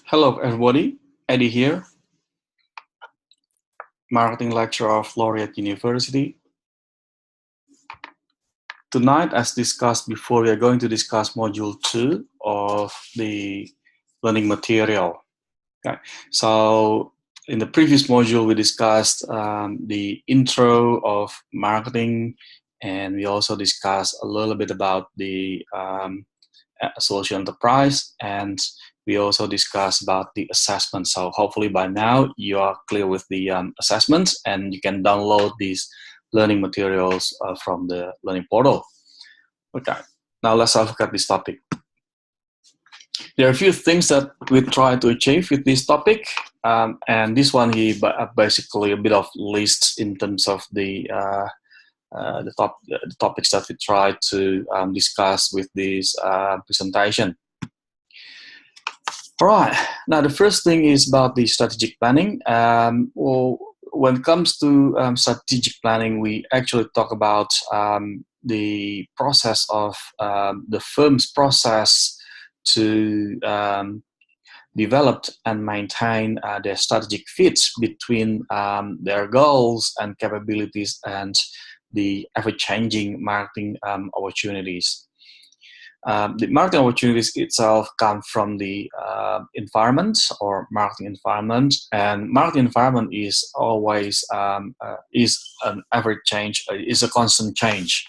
Hello everybody, Eddie here, marketing lecturer of Laureate University. Tonight, as discussed before, we are going to discuss module 2 of the learning material. Okay. So in the previous module, we discussed the intro of marketing, and we also discussed a little bit about the social enterprise, and we also discussed about the assessment. So hopefully by now you are clear with the assessments, and you can download these learning materials from the learning portal. Okay, now let's have a look at this topic. There are a few things that we try to achieve with this topic, and this one here basically a bit of lists in terms of the topics that we try to discuss with this presentation. All right, now the first thing is about the strategic planning. Well, when it comes to strategic planning, we actually talk about the process of the firm's process to develop and maintain their strategic fits between their goals and capabilities and the ever-changing marketing opportunities. The marketing opportunities itself come from the environment or marketing environment, and marketing environment is always is an ever change, is a constant change.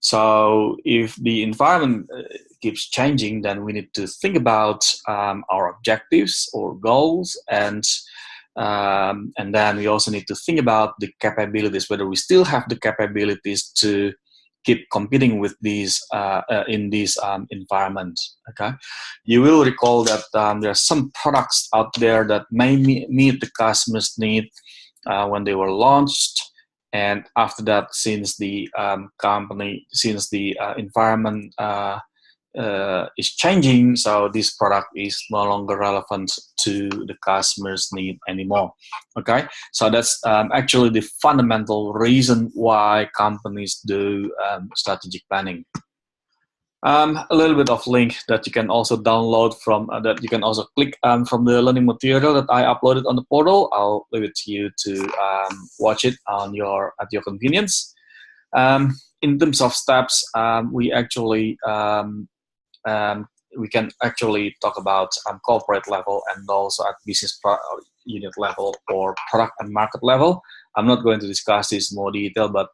So if the environment keeps changing, then we need to think about our objectives or goals, and then we also need to think about the capabilities, whether we still have the capabilities to keep competing with these in this environment. Okay, you will recall that there are some products out there that may meet the customer's need when they were launched, and after that, since the environment is changing, so this product is no longer relevant to the customer's need anymore. Okay, so that's actually the fundamental reason why companies do strategic planning. A little bit of link that you can also download from that you can also click from the learning material that I uploaded on the portal. I'll leave it to you to watch it on at your convenience. In terms of steps, we can actually talk about corporate level and also at business unit level or product and market level. I'm not going to discuss this in more detail, but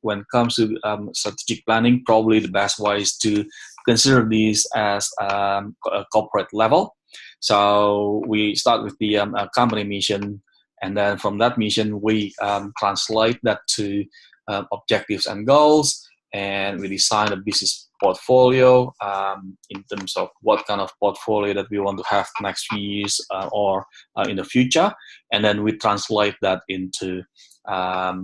when it comes to strategic planning, probably the best way is to consider these as a corporate level. So we start with the company mission, and then from that mission, we translate that to objectives and goals, and we design a business portfolio in terms of what kind of portfolio that we want to have next few years or in the future, and then we translate that into a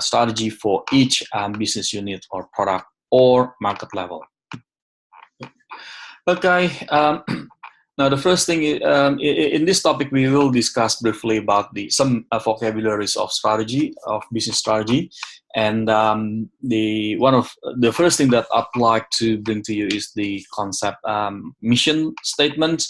strategy for each business unit or product or market level. Okay, now the first thing in this topic we will discuss briefly about some vocabularies of strategy, of business strategy. And the first thing that I'd like to bring to you is the concept mission statement,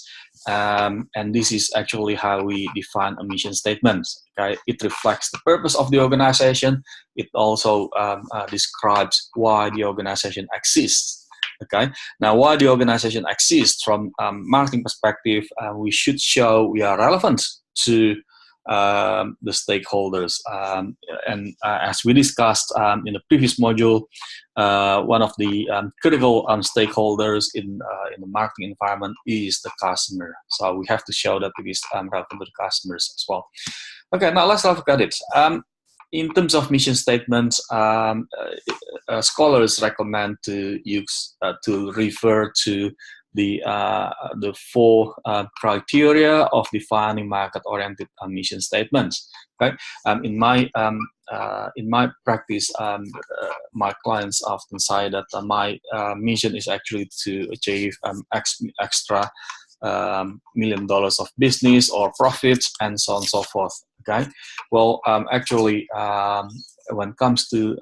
and this is actually how we define a mission statement. Okay, it reflects the purpose of the organization. It also describes why the organization exists. Okay, now why the organization exists from marketing perspective, we should show we are relevant to the stakeholders, and as we discussed in the previous module, one of the critical stakeholders in the marketing environment is the customer. So we have to show that it is relevant to the customers as well. Okay, now let's have a look at it. In terms of mission statements, scholars recommend to use to refer to the 4 criteria of defining market-oriented mission statements. Okay, in my practice, my clients often say that my mission is actually to achieve extra $1 million of business or profits, and so on and so forth. Okay, well, actually, when it comes to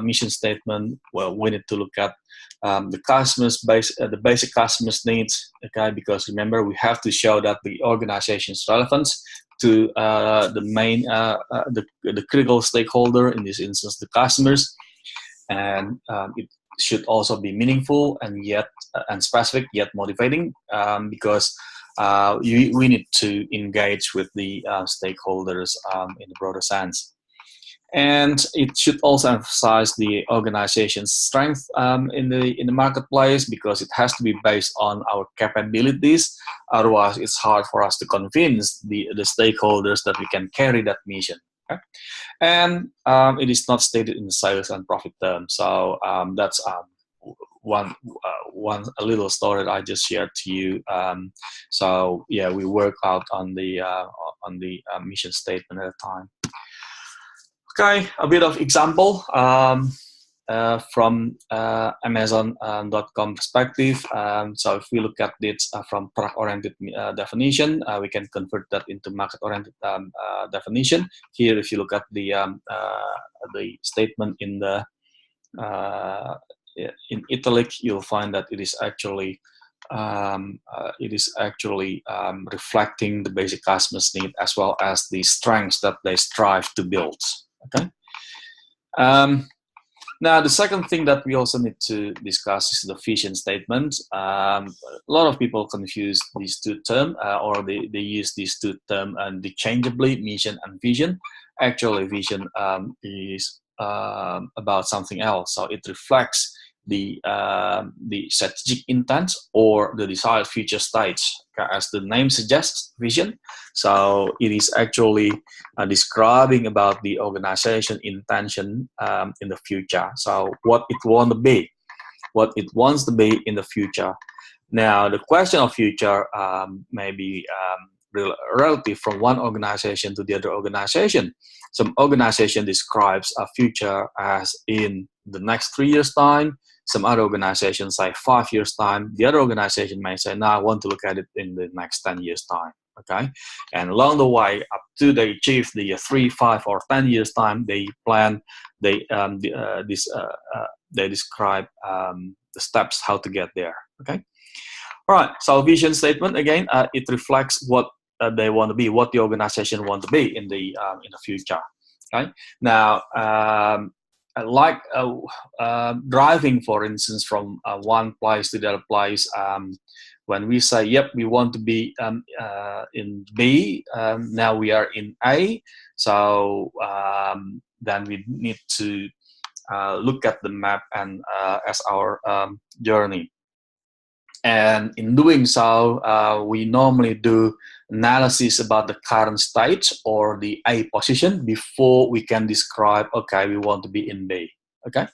mission statement, well, we need to look at the the basic customers' needs. Okay, because remember, we have to show that the organization's relevance to the main, the critical stakeholder, in this instance, the customers, and it should also be meaningful and yet and specific yet motivating, because we need to engage with the stakeholders in the broader sense. And it should also emphasize the organization's strength in the marketplace, because it has to be based on our capabilities. Otherwise, it's hard for us to convince the stakeholders that we can carry that mission. Okay? And it is not stated in sales and profit terms. So that's one a little story that I just shared to you. So yeah, we work out on the mission statement at a time. Okay, a bit of example from Amazon.com perspective. So if we look at this from product-oriented definition, we can convert that into market-oriented definition. Here, if you look at the statement in the in italic, you'll find that it is actually reflecting the basic customer's need as well as the strengths that they strive to build. Okay. Now, the second thing that we also need to discuss is the vision statement. A lot of people confuse these two terms, or they use these two terms interchangeably, mission and vision. Actually, vision is about something else. So it reflects the strategic intent or the desired future state, as the name suggests, vision. So it is actually describing about the organization intention in the future. So what it wants to be in the future. Now, the question of future may be relative from one organization to the other organization. Some organization describes a future as in the next 3 years' time. Some other organizations say 5 years' time. The other organization may say, no, I want to look at it in the next 10 years' time. Okay, and along the way, up to they achieve the 3, 5, or 10 years' time, they plan. They describe the steps how to get there. Okay, all right. So vision statement again, it reflects what they want to be, what the organization want to be in the future. Okay, now. Like driving, for instance, from one place to the other place, when we say, yep, we want to be in B, now we are in A, so then we need to look at the map and as our journey. And in doing so, we normally do analysis about the current state or the A position before we can describe, okay, we want to be in B. Okay,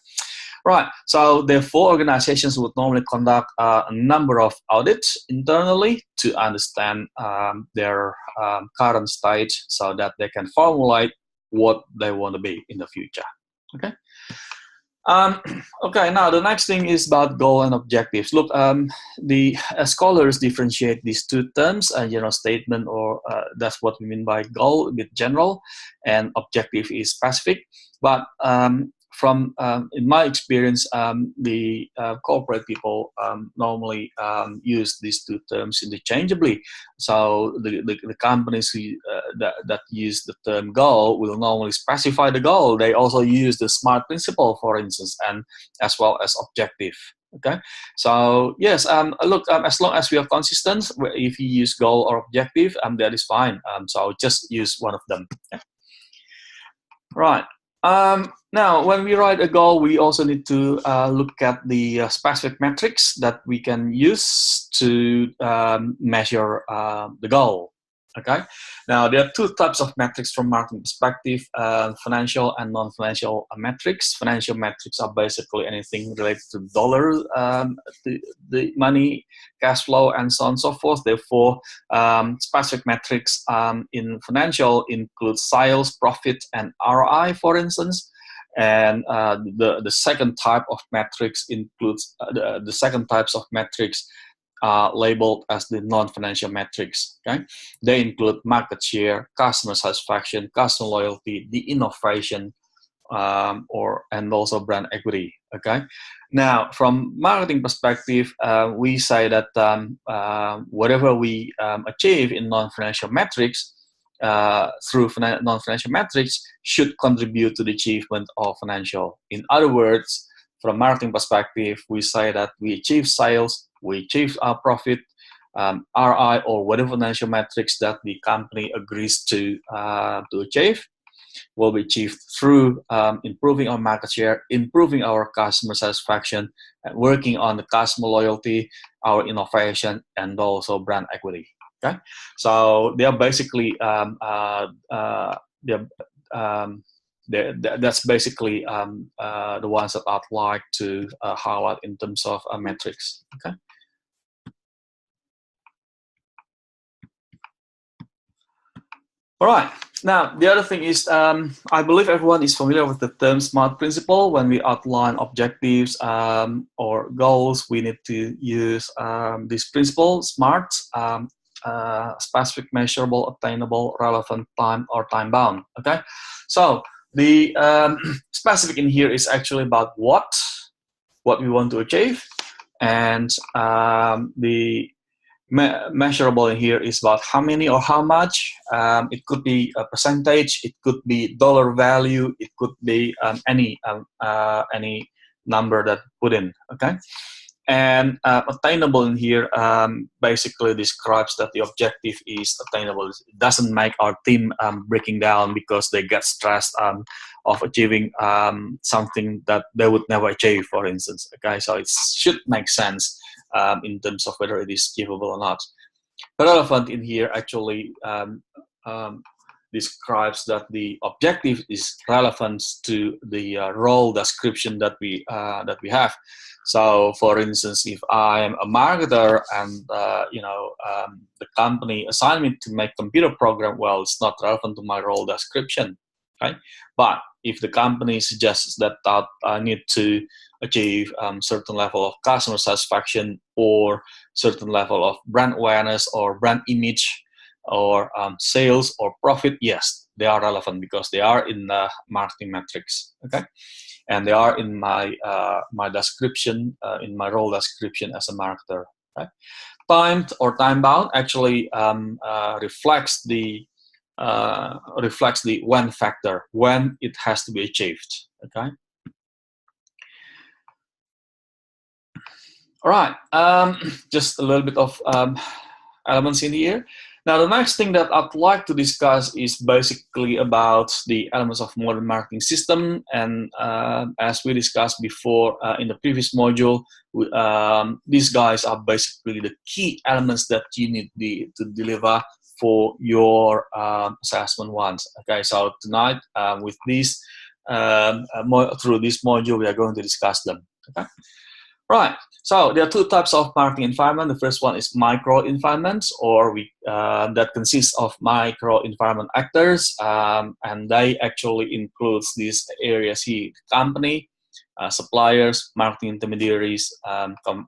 right. So therefore, organizations would normally conduct a number of audits internally to understand their current state, so that they can formulate what they want to be in the future. Okay. Okay, now the next thing is about goal and objectives. Look, the scholars differentiate these two terms, statement, or that's what we mean by goal, a bit general, and objective is specific. But from in my experience, the corporate people normally use these two terms interchangeably. So the companies who, that use the term goal will normally specify the goal. They also use the SMART principle, for instance, and as well as objective. Okay, so yes, look, as long as we are consistent, if you use goal or objective, that is fine. So just use one of them. Okay? Right. Now, when we write a goal, we also need to look at the specific metrics that we can use to measure the goal. Okay. Now, there are two types of metrics from marketing perspective: financial and non-financial metrics. Financial metrics are basically anything related to dollars, the money, cash flow, and so on and so forth. Therefore, specific metrics in financial include sales, profit, and ROI, for instance. And the second type of metrics includes the second types of metrics are labeled as the non-financial metrics. Okay, they include market share, customer satisfaction, customer loyalty, the innovation, and also brand equity. Okay, now from marketing perspective, we say that whatever we achieve in non-financial metrics through non-financial metrics should contribute to the achievement of financial. In other words, from marketing perspective, we say that we achieve sales, we achieve our profit, RI, or whatever financial metrics that the company agrees to achieve will be achieved through improving our market share, improving our customer satisfaction, and working on the customer loyalty, our innovation, and also brand equity. Okay, so they are basically that's basically the ones that I'd like to highlight in terms of metrics. Okay. All right. Now, the other thing is, I believe everyone is familiar with the term SMART principle. When we outline objectives or goals, we need to use this principle, SMART, specific, measurable, obtainable, relevant, time, or time-bound. Okay. So the specific in here is actually about what we want to achieve, and the measurable in here is about how many or how much. It could be a percentage, it could be dollar value, it could be any number that put in. Okay, and attainable in here basically describes that the objective is attainable. It doesn't make our team breaking down because they get stressed of achieving something that they would never achieve, for instance. Okay, so it should make sense in terms of whether it is achievable or not. Relevant in here actually describes that the objective is relevant to the role description that we have. So, for instance, if I am a marketer and the company assigned me to make computer program, well, it's not relevant to my role description. Okay, but if the company suggests that I need to achieve certain level of customer satisfaction or certain level of brand awareness or brand image or sales or profit, yes, they are relevant because they are in the marketing metrics. Okay, and they are in my my description, in my role description as a marketer. Okay? Timed or time bound actually reflects the when factor, when it has to be achieved. Okay. All right. Just a little bit of elements in here. Now, the next thing that I'd like to discuss is basically about the elements of modern marketing system. And as we discussed before in the previous module, these guys are basically the key elements that you need to deliver for your assessment ones. Okay, so tonight with this, through this module, we are going to discuss them. Okay. Right, so there are two types of marketing environment. The first one is micro environments, or that consists of micro environment actors, and they actually includes these areas here: company, suppliers, marketing intermediaries,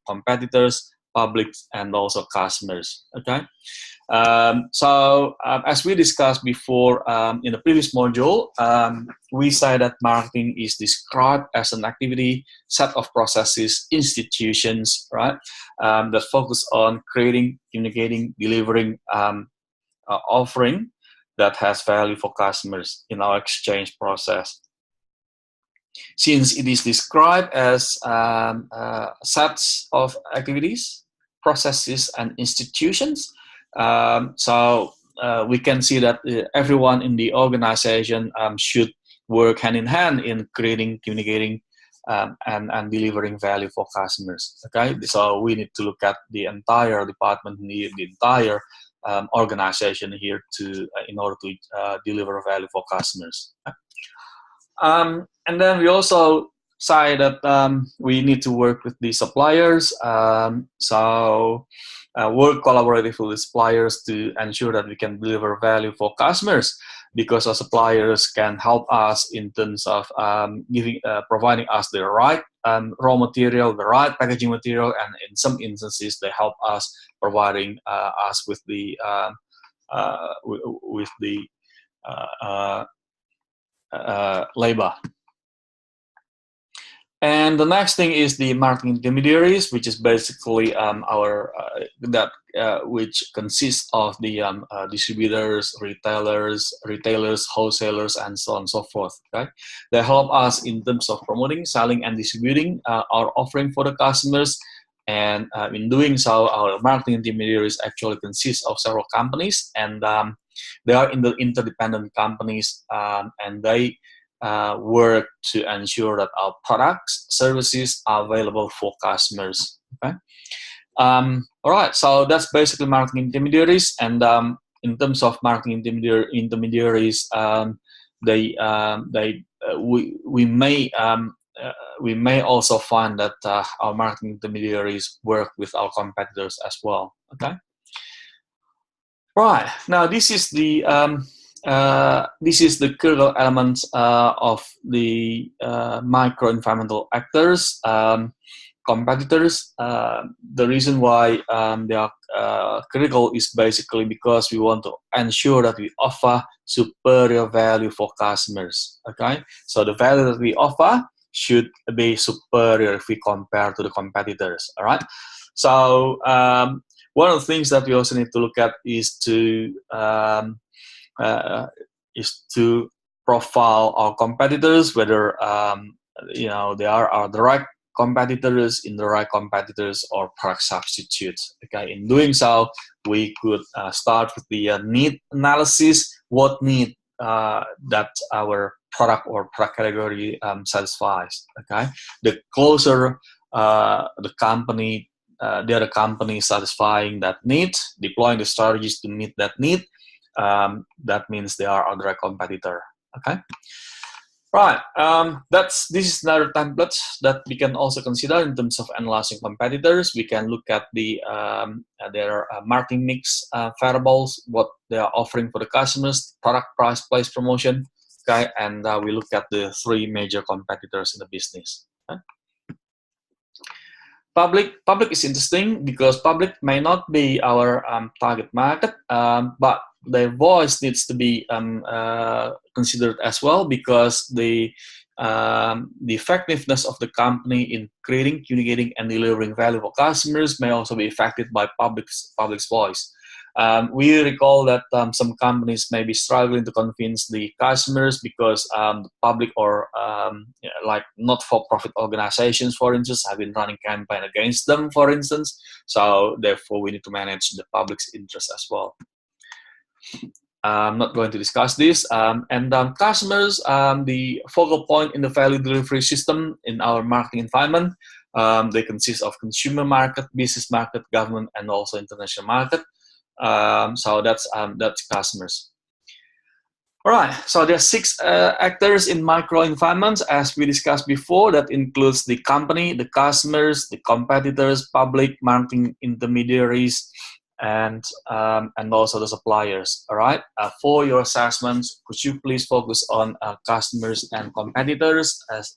competitors, public, and also customers. Okay. As we discussed before in the previous module, we say that marketing is described as an activity, set of processes, institutions, right, that focus on creating, communicating, delivering, offering that has value for customers in our exchange process. Since it is described as sets of activities, processes, and institutions, we can see that everyone in the organization should work hand in hand in creating, communicating, and delivering value for customers. Okay, so we need to look at the entire department, the entire organization here in order to deliver value for customers. Okay? And then we also say that we need to work with the suppliers. Work collaboratively with suppliers to ensure that we can deliver value for customers. because our suppliers can help us in terms of providing us the right raw material, the right packaging material, and in some instances they help us providing us with the labor. And the next thing is the marketing intermediaries, which is basically which consists of the distributors, retailers, wholesalers, and so on and so forth. Okay, they help us in terms of promoting, selling, and distributing our offering for the customers. And in doing so, our marketing intermediaries actually consist of several companies, and they are interdependent companies, and they work to ensure that our products, services are available for customers. Okay. All right. So that's basically marketing intermediaries. And in terms of marketing intermediaries, we may also find that our marketing intermediaries work with our competitors as well. Okay. Right. Now this is the critical elements of the micro-environmental actors, competitors. The reason why they are critical is basically because we want to ensure that we offer superior value for customers. Okay, so the value that we offer should be superior if we compare to the competitors. All right. So one of the things that we also need to look at is to profile our competitors, whether they are the right competitors, indirect competitors, or product substitutes. Okay, in doing so, we could start with the need analysis. What need that our product or product category satisfies. Okay, the closer the other company satisfying that need, deploying the strategies to meet that need, that means they are a direct competitor. Okay, right. This is another template that we can also consider in terms of analyzing competitors. We can look at their marketing mix variables, what they are offering for the customers, product, price, place, promotion. Okay, and we look at the three major competitors in the business. Okay? Public is interesting because public may not be our target market, but their voice needs to be considered as well, because the effectiveness of the company in creating, communicating, and delivering value for customers may also be affected by public's voice. We recall that some companies may be struggling to convince the customers because the public or like not-for-profit organizations, for instance, have been running campaign against them, for instance. So therefore, we need to manage the public's interest as well. I'm not going to discuss this. Customers, the focal point in the value delivery system in our marketing environment, they consist of consumer market, business market, government, and also international market. So that's customers. All right, so there are 6 actors in micro environments, as we discussed before. That includes the company, the customers, the competitors, public, marketing intermediaries, and also the suppliers. All right. For your assessments, could you please focus on customers and competitors as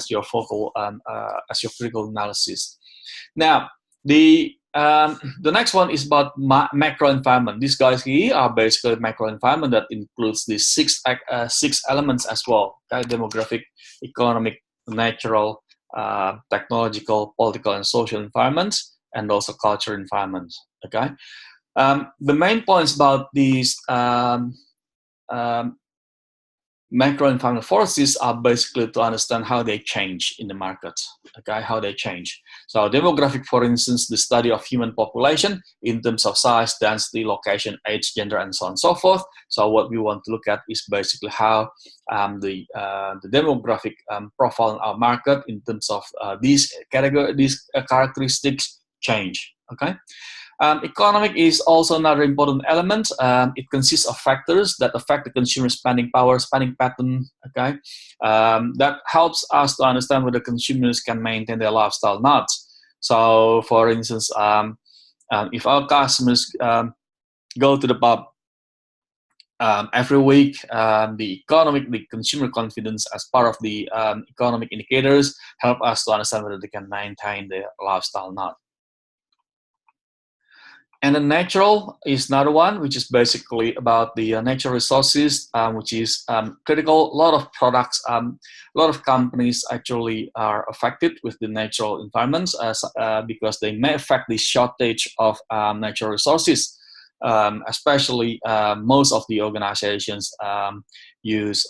your focal as your critical analysis? Now, the next one is about macro environment. These guys here are basically macro environment that includes the 6 elements as well. Okay? Demographic, economic, natural, technological, political, and social environments, and also culture environments. Okay, the main points about these macro environmental forces are basically to understand how they change in the market. Okay, how they change. So demographic, for instance, the study of human population in terms of size, density, location, age, gender, and so on and so forth. So what we want to look at is basically how the demographic profile in our market in terms of these characteristics change. Okay. Economic is also another important element. It consists of factors that affect the consumer spending power, spending pattern. Okay, that helps us to understand whether consumers can maintain their lifestyle or not. So, for instance, if our customers go to the pub every week, the consumer confidence as part of the economic indicators help us to understand whether they can maintain their lifestyle or not. And then natural is another one, which is basically about the natural resources, which is critical. A lot of products, a lot of companies actually are affected with the natural environments because they may affect the shortage of natural resources. Especially most of the organizations use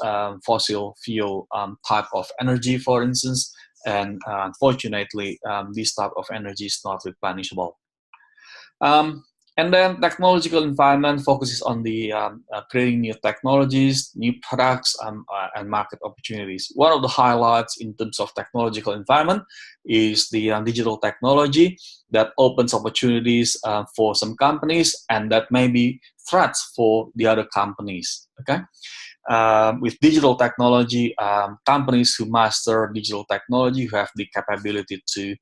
fossil fuel type of energy, for instance, and unfortunately, this type of energy is not replenishable. And then technological environment focuses on the creating new technologies, new products, and market opportunities. One of the highlights in terms of technological environment is the digital technology that opens opportunities for some companies and that may be threats for the other companies. Okay. With digital technology, companies who master digital technology, who have the capability to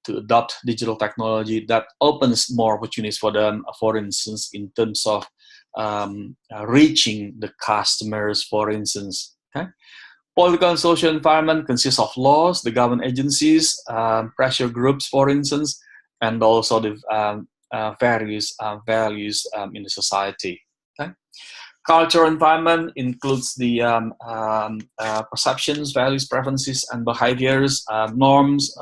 adopt digital technology, that opens more opportunities for them, for instance, in terms of reaching the customers, for instance. Okay? Political and social environment consists of laws, the government agencies, pressure groups, for instance, and also the various values in the society. Okay? Cultural environment includes the perceptions, values, preferences, and behaviors, norms,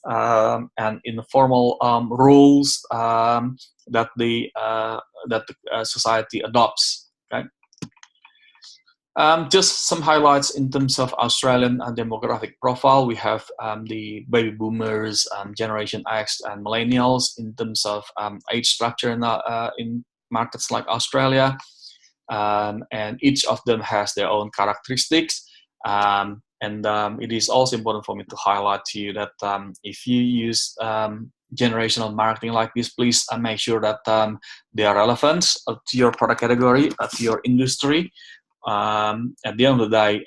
and informal rules that the society adopts. Okay? Just some highlights in terms of Australian demographic profile. We have the baby boomers, Generation X, and millennials in terms of age structure in markets like Australia, and each of them has their own characteristics. And it is also important for me to highlight to you that if you use generational marketing like this, please make sure that they are relevant to your product category, to your industry. At the end of the day,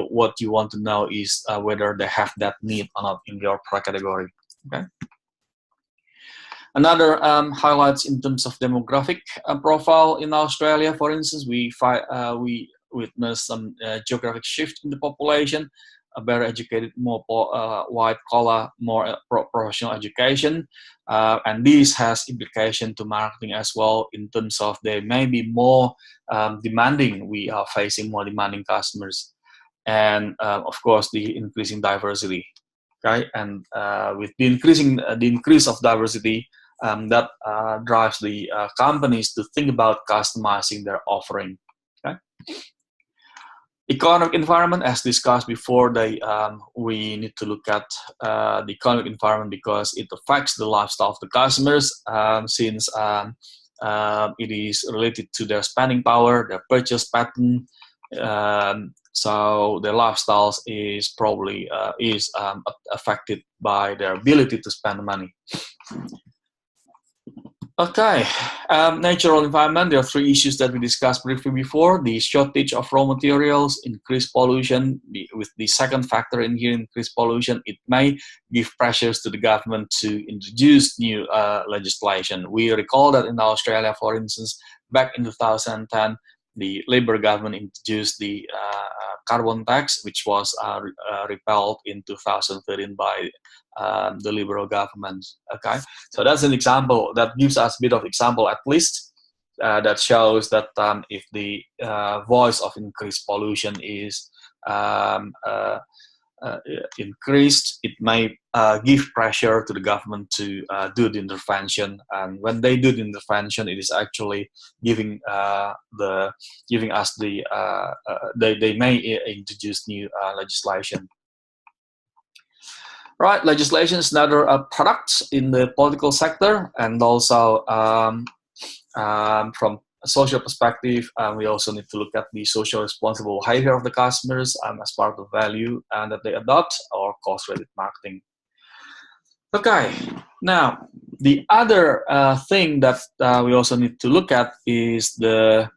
what you want to know is whether they have that need or not in your product category. Okay. Another highlights in terms of demographic profile in Australia, for instance, we witness some geographic shift in the population, a better educated, more white collar, more professional education, and this has implication to marketing as well in terms of they may be more demanding. We are facing more demanding customers, and of course the increasing diversity. Okay, and with the increase of diversity, that drives the companies to think about customizing their offering. Okay. Economic environment, as discussed before, we need to look at the economic environment because it affects the lifestyle of the customers, since it is related to their spending power, their purchase pattern. So their lifestyles is probably affected by their ability to spend money. Okay, natural environment. There are three issues that we discussed briefly before: the shortage of raw materials, increased pollution. With the second factor in here, increased pollution, it may give pressures to the government to introduce new legislation. We recall that in Australia, for instance, back in 2010, the Labour government introduced the carbon tax, which was repealed in 2013 by the Liberal government. Okay, so that's an example that gives us a bit of example, at least, that shows that if the voice of increased pollution is increased, it may give pressure to the government to do the intervention. And when they do the intervention, it is actually giving us the they may introduce new legislation. Right, legislation is another product in the political sector, and also from a social perspective, we also need to look at the social responsible behavior of the customers as part of the value that they adopt, or cost-rated marketing. Okay, now the other thing that we also need to look at is the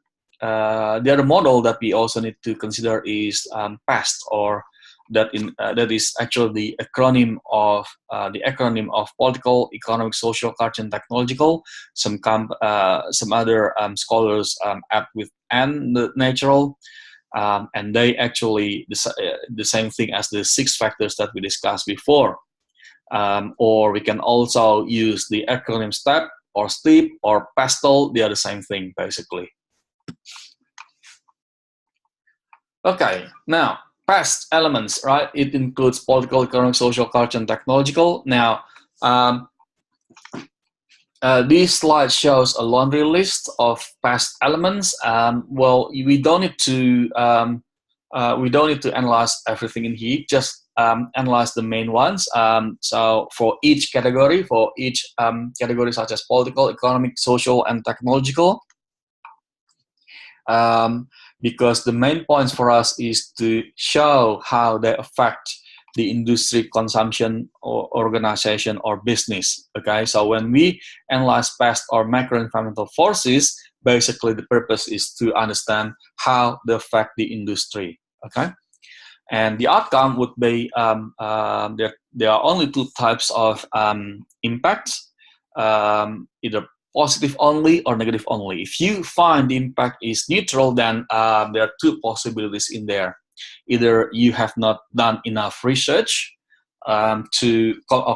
other model that we also need to consider is PEST, or that is actually the acronym of political, economic, social, culture, and technological. Some other scholars add with N, the natural, and they actually the same thing as the 6 factors that we discussed before. Or we can also use the acronym STEP or STEEP or PASTEL. They are the same thing basically. Okay, now past elements, right? It includes political, economic, social, culture, and technological. Now, this slide shows a laundry list of past elements. Well, we don't need to analyze everything in here. Just analyze the main ones. So for each category, such as political, economic, social, and technological. Because the main points for us is to show how they affect the industry, consumption, or organization, or business. Okay, so when we analyze past or macro environmental forces, basically the purpose is to understand how they affect the industry. Okay, and the outcome would be there are only 2 types of impacts, either positive only or negative only. If you find the impact is neutral, then there are 2 possibilities in there. Either you have not done enough research or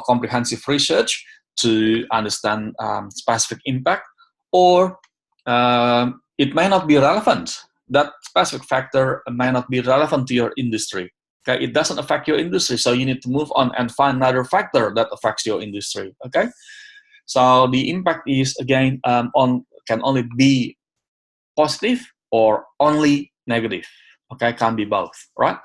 comprehensive research to understand specific impact, or it may not be relevant. That specific factor may not be relevant to your industry. Okay, it doesn't affect your industry, so you need to move on and find another factor that affects your industry. Okay. So the impact is again can only be positive or only negative. Okay, can be both, right?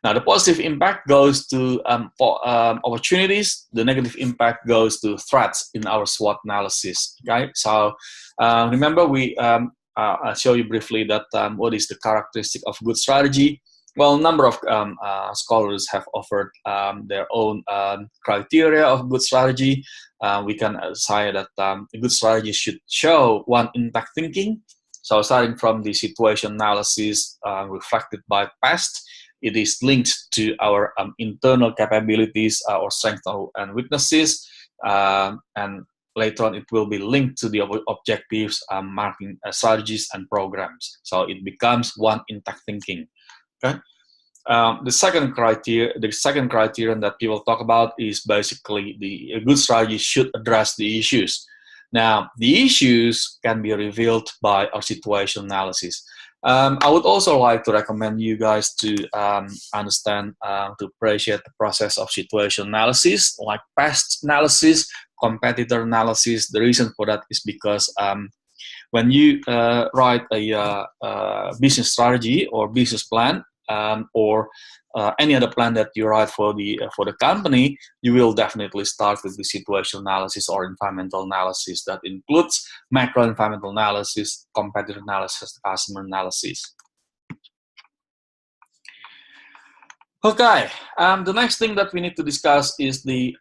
Now the positive impact goes to opportunities. The negative impact goes to threats in our SWOT analysis. Okay, so remember I'll show you briefly that what is the characteristic of good strategy. Well, a number of scholars have offered their own criteria of good strategy. We can say that a good strategy should show 1, impact thinking. So starting from the situation analysis reflected by past, it is linked to our internal capabilities or strengths and weaknesses. And later on, it will be linked to the objectives, marketing strategies, and programs. So it becomes 1, impact thinking. Okay. The second criterion that people talk about is basically a good strategy should address the issues. Now, the issues can be revealed by our situation analysis. I would also like to recommend you guys to understand, to appreciate the process of situation analysis, like past analysis, competitor analysis. The reason for that is because when you write a business strategy or business plan, or any other plan that you write for the company, you will definitely start with the situation analysis or environmental analysis that includes macro environmental analysis, competitor analysis, customer analysis. Okay, the next thing that we need to discuss is the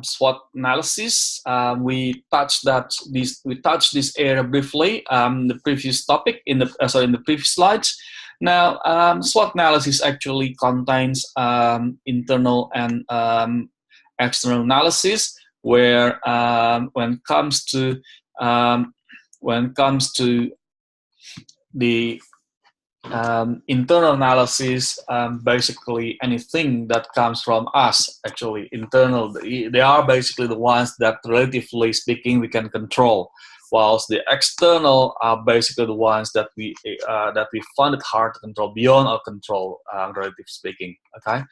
SWOT analysis. We touched this area briefly the previous topic in the previous slides. Now, SWOT analysis actually contains internal and external analysis, where when it comes to the internal analysis, basically anything that comes from us, actually internal, they are basically the ones that, relatively speaking, we can control. Whilst the external are basically the ones that we find it hard to control, beyond our control, relatively speaking. Okay,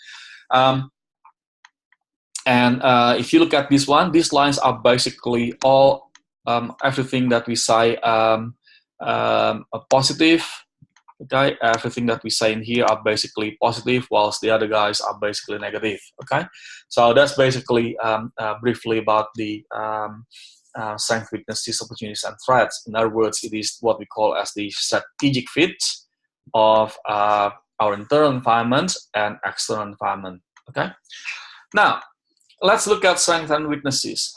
and if you look at this one, these lines are basically all everything that we say positive. Okay, everything that we say in here are basically positive, whilst the other guys are basically negative. Okay, so that's basically briefly about the strengths, weaknesses, opportunities, and threats. In other words, it is what we call as the strategic fit of our internal environment and external environment. Okay. Now, let's look at strengths and weaknesses.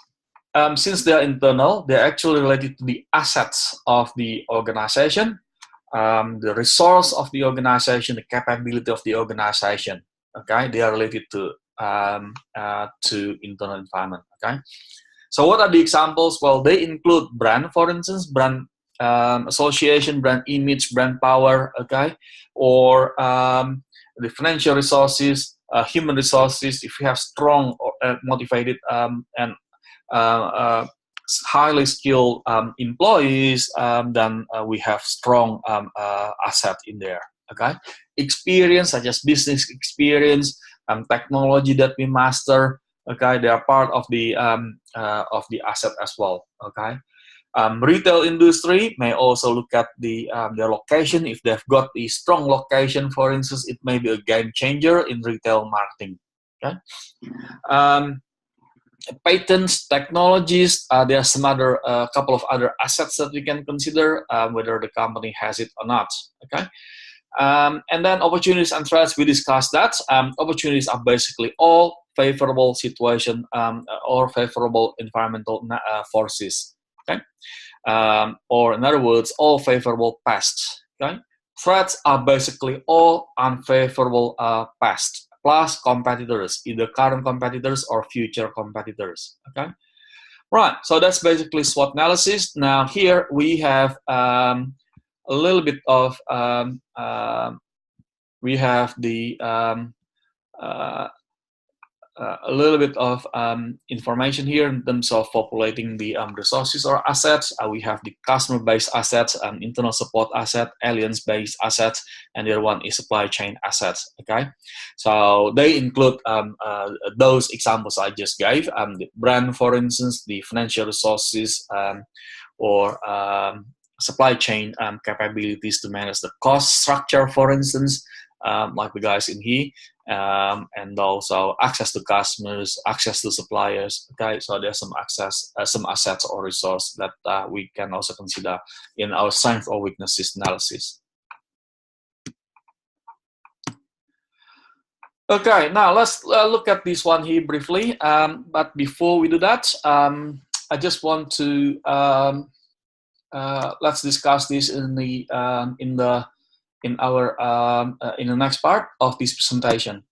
Since they are internal, they're actually related to the assets of the organization. the resource of the organization, the capability of the organization. Okay, they are related to internal environment. Okay, so what are the examples? Well, they include brand, for instance, brand association, brand image, brand power. Okay, or the financial resources, human resources. If you have strong or motivated and highly skilled employees, then we have strong asset in there. Okay, experience such as business experience, technology that we master. Okay, they are part of the asset as well. Okay, retail industry may also look at their location. If they've got a strong location, for instance, it may be a game changer in retail marketing. Okay. Patents, technologies, there are some other couple of other assets that we can consider, whether the company has it or not. Okay, and then opportunities and threats. We discussed that. Opportunities are basically all favorable situation or favorable environmental forces. Okay, or in other words, all favorable pests. Okay, threats are basically all unfavorable pests plus competitors, either current competitors or future competitors. Okay, right. So that's basically SWOT analysis. Now here we have a little bit of we have the a little bit of information here in terms of populating the resources or assets. We have the customer-based assets, internal support asset, alliance-based assets, and the other one is supply chain assets. Okay, so they include those examples I just gave. The brand, for instance, the financial resources, or supply chain capabilities to manage the cost structure, for instance, like the guys in here. And also access to customers, access to suppliers. Okay, so there's some access, some assets or resource that we can also consider in our strength or weaknesses analysis. Okay, now let's look at this one here briefly. But before we do that, I just want to let's discuss this in the next part of this presentation.